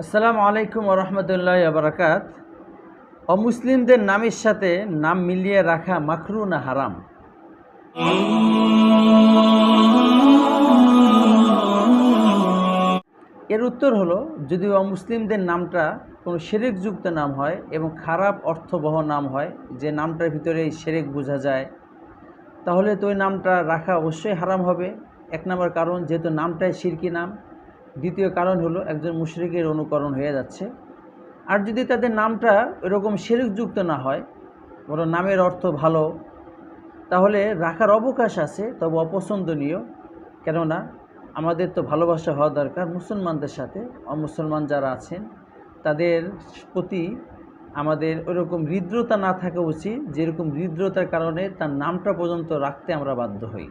আসসালামু আলাইকুম ওয়া রাহমাতুল্লাহি ওয়া বারাকাত। অমুসলিমদের নামের সাথে নাম মিলিয়ে রাখা মাকরুহ না হারাম? এর উত্তর হলো, যদি অমুসলিমদের নামটা কোনো শিরকযুক্ত নাম হয় এবং খারাপ অর্থবহ নাম হয়, যে নামটার ভিতরে শিরক বোঝা যায়, তাহলে তো ওই নামটা রাখা অবশ্যই হারাম হবে। এক নম্বর কারণ, যেহেতু নামটাই শিরকি নাম। দ্বিতীয় কারণ হলো, একজন মুশরিকের অনুকরণ হয়ে যাচ্ছে। আর যদি তাদের নামটা এরকম শিরকযুক্ত না হয়, বরং নামের অর্থ ভালো, তাহলে রাখার অবকাশ আছে, তবে অপছন্দনীয়। কেননা আমাদের তো ভালোবাসা হওয়া দরকার মুসলমানদের সাথে। অমুসলমান যারা আছেন তাদের প্রতি আমাদের ওরকম হৃদ্রতা না থাকা উচিত, যেরকম হৃদ্রতার কারণে তার নামটা পর্যন্ত রাখতে আমরা বাধ্য হই।